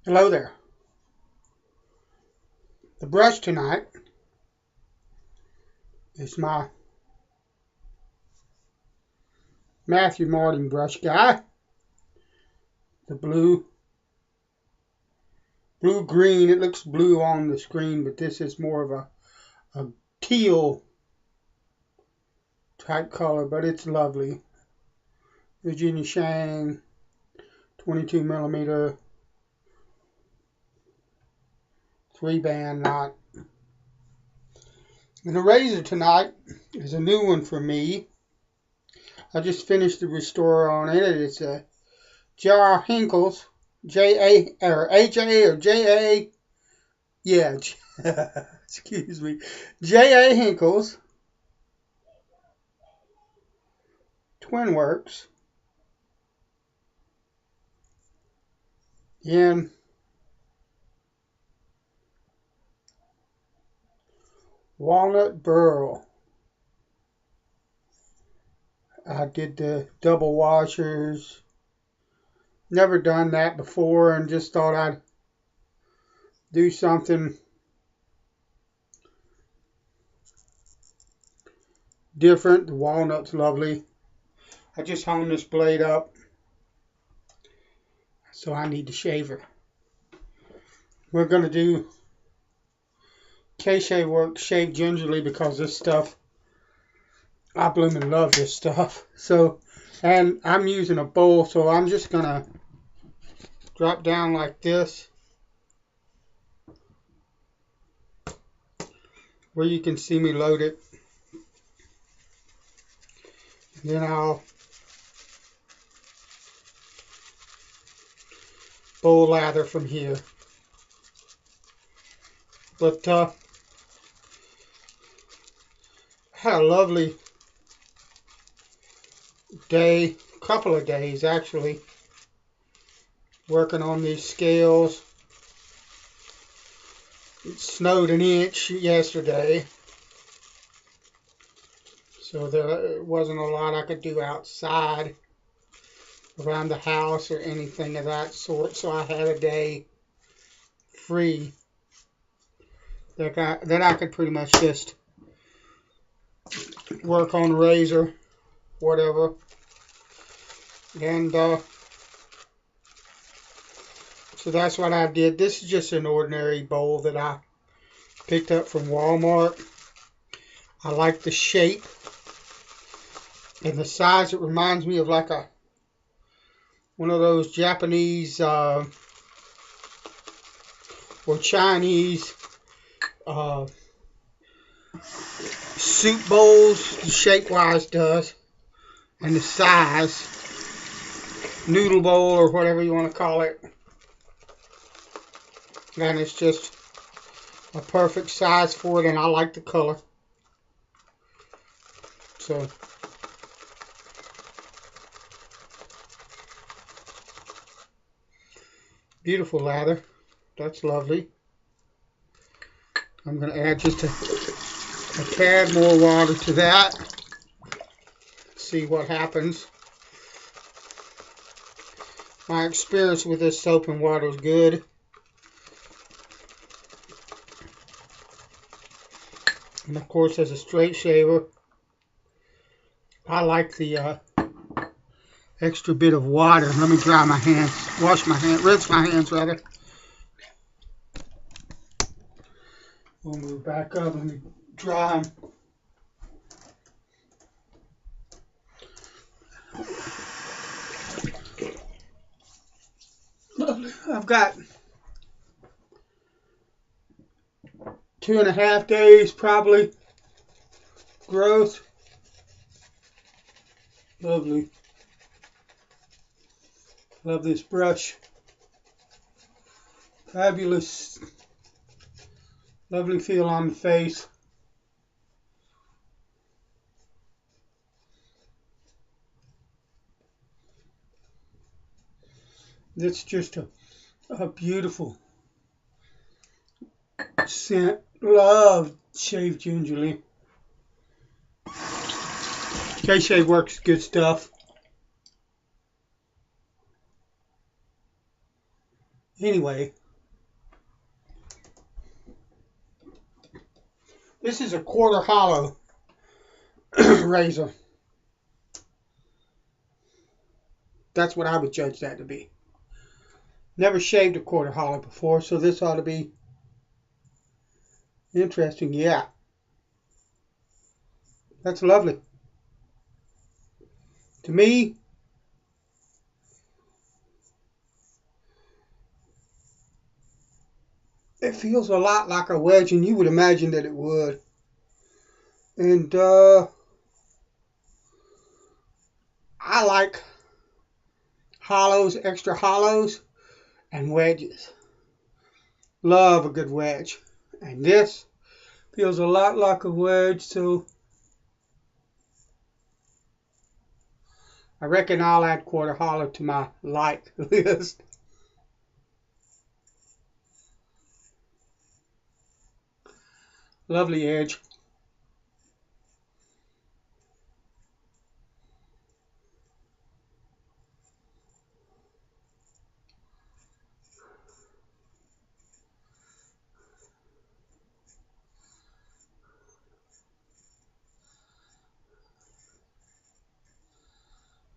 Hello there. The brush tonight is my Matthew Martin Brushguy. The blue-green. It looks blue on the screen, but this is more of a teal type color, but it's lovely. Virginia Shang, 22 millimeter, 3-band knot. And the razor tonight is a new one for me. I just finished the restore on it. It's a Henckels, excuse me, J.A. Henckels, TwinWorks, in walnut burl. I did the double washers. Never done that before and just thought I'd do something different. The walnut's lovely. I just hung this blade up, so I need to shave her. We're going to do KShaveWorks Shave Gingerly because this stuff, I blooming love this stuff. So, and I'm using a bowl, so I'm just going to drop down like this, where you can see me load it. And then I'll bowl lather from here. But I had a lovely day, couple of days actually, working on these scales. It snowed an inch yesterday, so there wasn't a lot I could do outside around the house or anything of that sort, so I had a day free that I could pretty much just work on razor, whatever. And so that's what I did. This is just an ordinary bowl that I picked up from Walmart. I like the shape and the size. It reminds me of like one of those Japanese or Chinese soup bowls. The shape-wise does, and the size, noodle bowl or whatever you want to call it. And it's just a perfect size for it, and I like the color. So beautiful lather. That's lovely. I'm going to add just a tad more water to that. See what happens. My experience with this soap and water is good. And of course, as a straight shaver, I like the extra bit of water. Let me dry my hands, rinse my hands rather. We'll move back up. Let me dry them. I've got 2.5 days probably growth. Lovely. Love this brush. Fabulous. Lovely feel on the face. It's just a beautiful scent. Love Shave Gingerly. KShaveWorks, good stuff. Anyway, this is a quarter hollow razor. That's what I would judge that to be. Never shaved a quarter hollow before, so this ought to be interesting. Yeah, that's lovely. To me, it feels a lot like a wedge, and you would imagine that it would. And I like hollows, extra hollows, and wedges. Love a good wedge. And this feels a lot like a wedge, so I reckon I'll add quarter hollow to my like list. Lovely edge.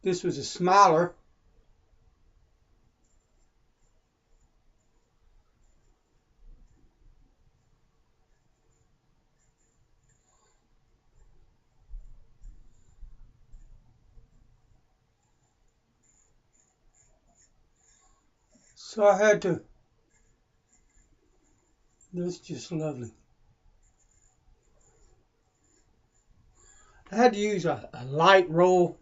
This was a smaller. So I had to, that's just lovely. I had to use a light rolling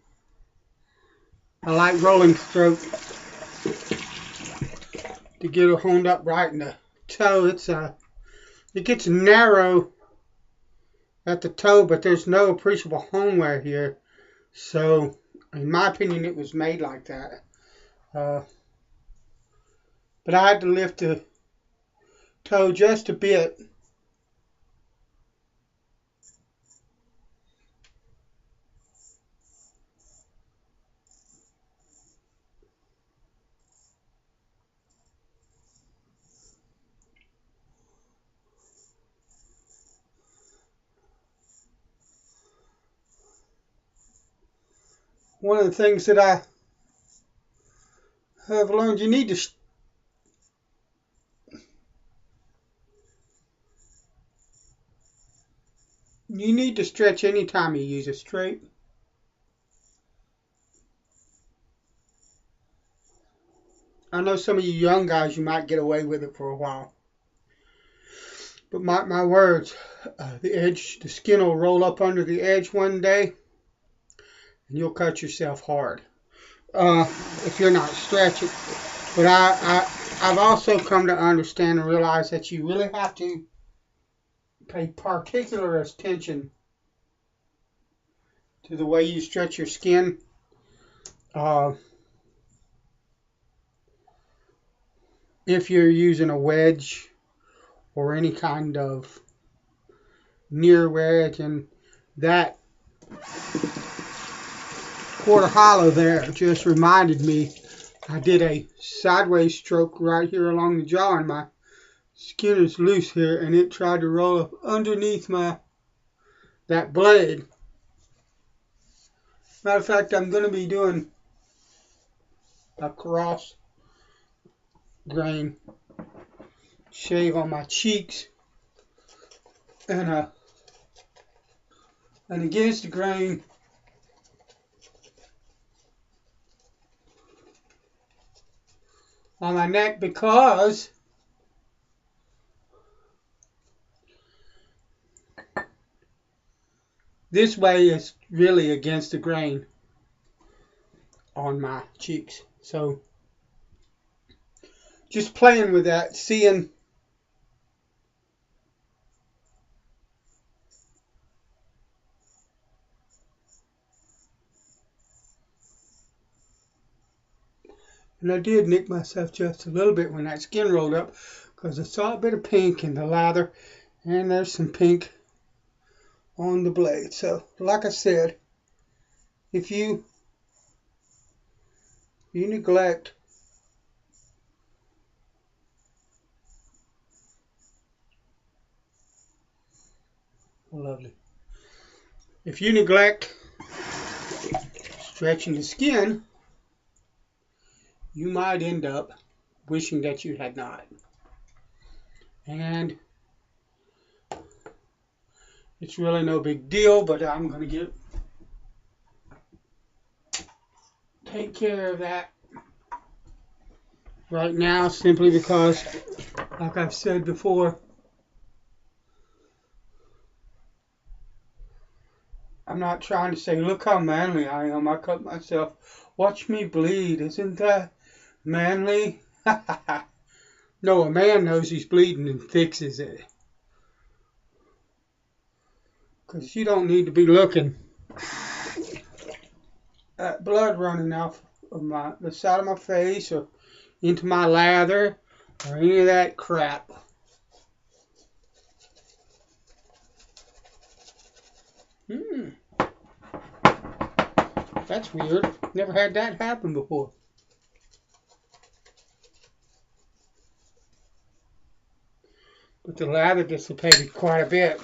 stroke to get it honed up right in the toe. It gets narrow at the toe, but there's no appreciable hone wear here. So, in my opinion, it was made like that. But I had to lift the toe just a bit. One of the things that I have learned, you need to stretch anytime you use a straight. I know some of you young guys, you might get away with it for a while. But my words, the skin will roll up under the edge one day, and you'll cut yourself hard if you're not stretching. But I've also come to understand and realize that you really have to pay particular attention to the way you stretch your skin. If you're using a wedge or any kind of near wedge, and that quarter hollow there just reminded me I did a sideways stroke right here along the jaw, and my skin is loose here, and it tried to roll up underneath that blade. Matter of fact, I'm going to be doing a cross grain shave on my cheeks and against the grain on my neck, because this way is really against the grain on my cheeks. So just playing with that, seeing and I did nick myself just a little bit when that skin rolled up, because I saw a bit of pink in the lather, and there's some pink on the blade. So like I said, if you neglect Lovely. If you neglect stretching the skin, you might end up wishing that you had not. And it's really no big deal, but I'm going to take care of that right now, simply because, like I've said before, I'm not trying to say, look how manly I am. I cut myself. Watch me bleed. Isn't that manly? No, a man knows he's bleeding and fixes it. Because you don't need to be looking at blood running off of the side of my face or into my lather or any of that crap. That's weird. Never had that happen before. But the lather dissipated quite a bit.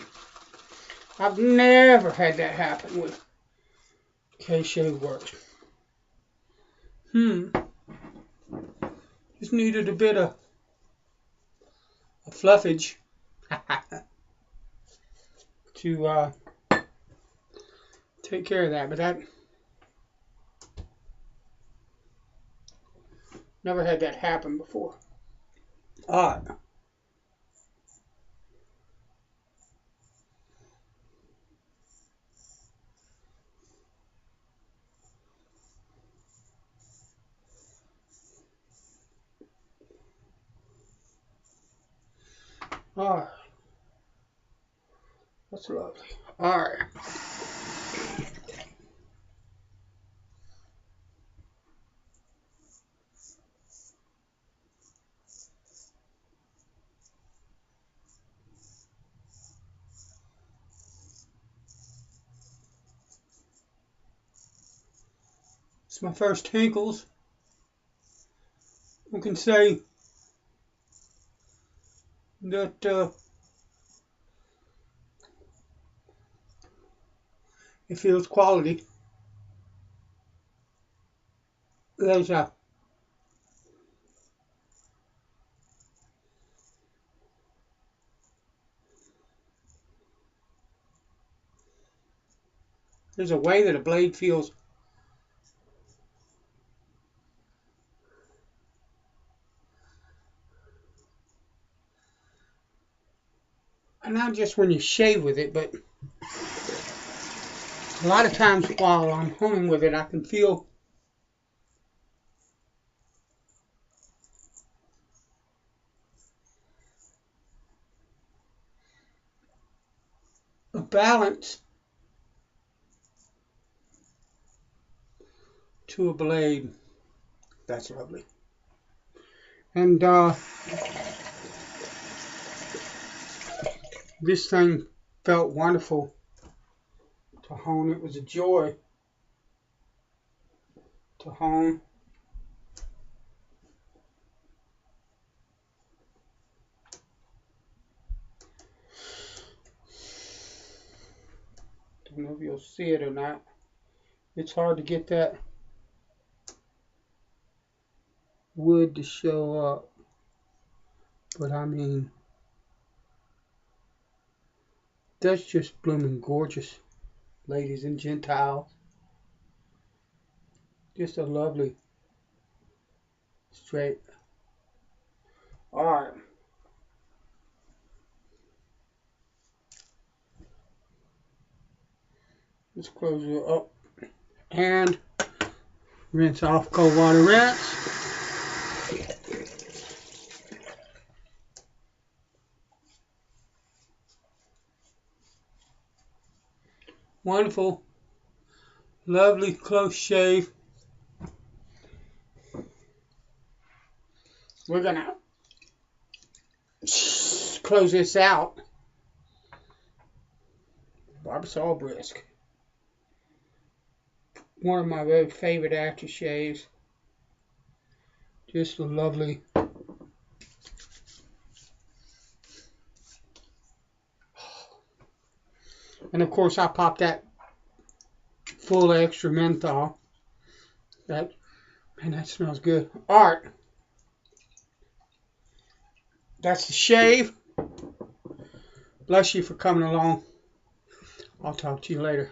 I've never had that happen with KShaveWorks. Just needed a bit of fluffage to take care of that. But that never had that happen before. Odd. Alright. That's lovely. Alright. It's my first Henckels. I can say that it feels quality. There's a way that a blade feels. And not just when you shave with it, but a lot of times while I'm homing with it, I can feel a balance to a blade. That's lovely. And this thing felt wonderful to hone. It was a joy to hone. Don't know if you'll see it or not. It's hard to get that wood to show up. But I mean, that's just blooming gorgeous, ladies and Gentiles. Just a lovely straight. Alright. Let's close it up and rinse off, cold water rinse. Wonderful, lovely close shave. We're gonna close this out. Barbasol Brisk. One of my very favorite aftershaves. Just a lovely. And of course I popped that full of extra menthol. Man, that smells good. Alright. That's the shave. Bless you for coming along. I'll talk to you later.